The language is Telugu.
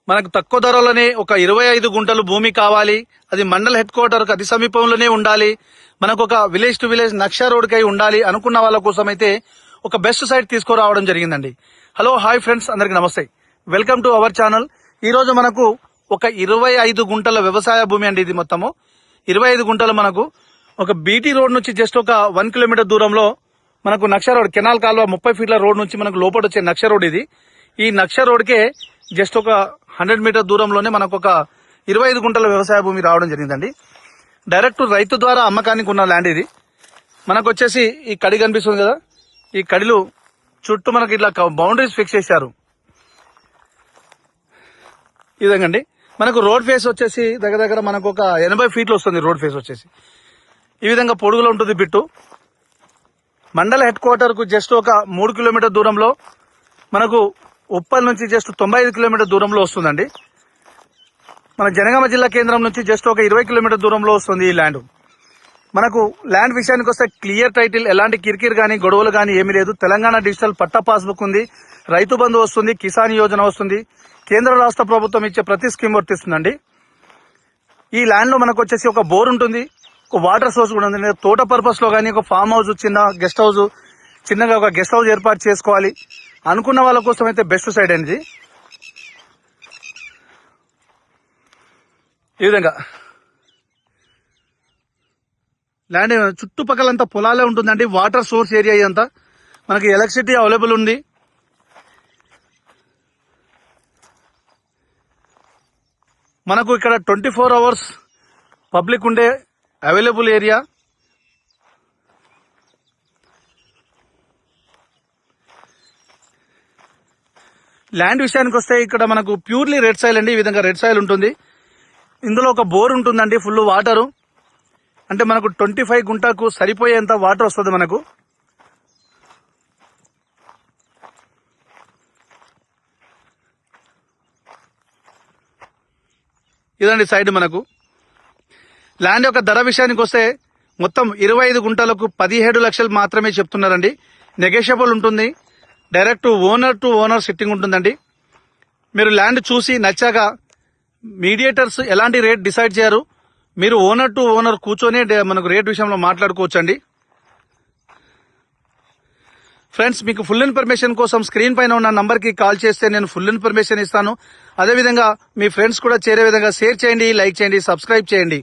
మనకు తక్కువ ధరలోనే ఒక 25 గుంటలు భూమి కావాలి, అది మండల్ హెడ్ క్వార్టర్కి అతి సమీపంలోనే ఉండాలి, మనకు ఒక విలేజ్ టు విలేజ్ నక్షా రోడ్కి అయి ఉండాలి అనుకున్న వాళ్ళ కోసం అయితే ఒక బెస్ట్ సైట్ తీసుకురావడం జరిగిందండి. హలో హాయ్ ఫ్రెండ్స్, అందరికి నమస్తే, వెల్కమ్ టు అవర్ ఛానల్. ఈ రోజు మనకు ఒక 25 గుంటల వ్యవసాయ భూమి అండి. ఇది మొత్తము 25 గుంటలు మనకు ఒక బీటీ రోడ్ నుంచి జస్ట్ ఒక 1 కిలోమీటర్ దూరంలో మనకు నక్షా రోడ్, కెనాల్ కాల్వ 30 ఫీట్ల రోడ్ నుంచి మనకు లోపల వచ్చే నక్షా రోడ్ ఇది. ఈ నక్షా రోడ్కే జస్ట్ ఒక 100 మీటర్ దూరంలోనే మనకు ఒక 25 గుంటల వ్యవసాయ భూమి రావడం జరిగిందండి. డైరెక్ట్ రైతు ద్వారా అమ్మకానికి ఉన్న ల్యాండ్ ఇది. మనకు వచ్చేసి ఈ కడి కనిపిస్తుంది కదా, ఈ కడిలు చుట్టూ మనకి ఇట్లా బౌండరీస్ ఫిక్స్ చేశారు. ఈ విధంగా అండి. మనకు రోడ్ ఫేస్ వచ్చేసి దగ్గర మనకు ఒక 80 ఫీట్లు వస్తుంది. రోడ్ ఫేస్ వచ్చేసి ఈ విధంగా పొడుగులో ఉంటుంది బిట్టు. మండల హెడ్ క్వార్టర్ కు జస్ట్ ఒక 3 కిలోమీటర్ దూరంలో, మనకు ఉప్పల్ నుంచి జస్ట్ 95 కిలోమీటర్ దూరంలో వస్తుందండి. మన జనగామ జిల్లా కేంద్రం నుంచి జస్ట్ ఒక 20 కిలోమీటర్ దూరంలో వస్తుంది ఈ ల్యాండ్. మనకు ల్యాండ్ విషయానికి వస్తే క్లియర్ టైటిల్, ఎలాంటి కిరికిరి గానీ గొడవలు గానీ ఏమీ లేదు. తెలంగాణ డిజిటల్ పట్టా పాస్బుక్ ఉంది, రైతు బంధు వస్తుంది, కిసాన్ యోజన వస్తుంది, కేంద్ర రాష్ట్ర ప్రభుత్వం ఇచ్చే ప్రతి స్కీమ్ వర్తిస్తుందండి. ఈ ల్యాండ్ లో మనకు వచ్చేసి ఒక బోర్ ఉంటుంది, ఒక వాటర్ సోర్స్ కూడా ఉంది. తోట పర్పస్ లో గానీ, ఒక ఫామ్ హౌస్, చిన్న గెస్ట్ హౌస్, చిన్నగా ఒక గెస్ట్ హౌస్ ఏర్పాటు చేసుకోవాలి అనుకున్న వాళ్ళ కోసం అయితే బెస్ట్ సైడ్ అనేది. ఈ విధంగా ల్యాండ్ చుట్టుపక్కలంతా పొలాలే ఉంటుందండి. వాటర్ సోర్స్ ఏరియా ఇదంతా. మనకి ఎలక్ట్రిసిటీ అవైలబుల్ ఉంది. మనకు ఇక్కడ 24 అవర్స్ పబ్లిక్ ఉండే అవైలబుల్ ఏరియా. ల్యాండ్ విషయానికి వస్తే ఇక్కడ మనకు ప్యూర్లీ రెడ్ సాయిల్ అండి. ఈ విధంగా రెడ్ సాయిల్ ఉంటుంది. ఇందులో ఒక బోర్ ఉంటుందండి, ఫుల్ వాటరు. అంటే మనకు 25 గుంటకు సరిపోయేంత వాటర్ వస్తుంది మనకు. ఇదండి సైడ్. మనకు ల్యాండ్ యొక్క ధర విషయానికి వస్తే మొత్తం 25 గుంటలకు 17 లక్షలు మాత్రమే చెప్తున్నారండి. నెగోషియబుల్ ఉంటుంది. Direct owner to owner sitting ఉంటుందండి. మీరు ల్యాండ్ చూసి నచ్చాక మీడియేటర్స్ ఎలాంటి రేట్ డిసైడ్ చేయరు. మీరు ఓనర్ టు ఓనర్ కూర్చొని మనకు రేట్ విషయంలో మాట్లాడుకోవచ్చండి. ఫ్రెండ్స్, మీకు ఫుల్ ఇన్ఫర్మేషన్ కోసం స్క్రీన్ పైన ఉన్న నంబర్కి కాల్ చేస్తే నేను ఫుల్ ఇన్ఫర్మేషన్ ఇస్తాను. అదేవిధంగా మీ ఫ్రెండ్స్ కూడా చేరే విధంగా షేర్ చేయండి, లైక్ చేయండి, సబ్స్క్రైబ్ చేయండి.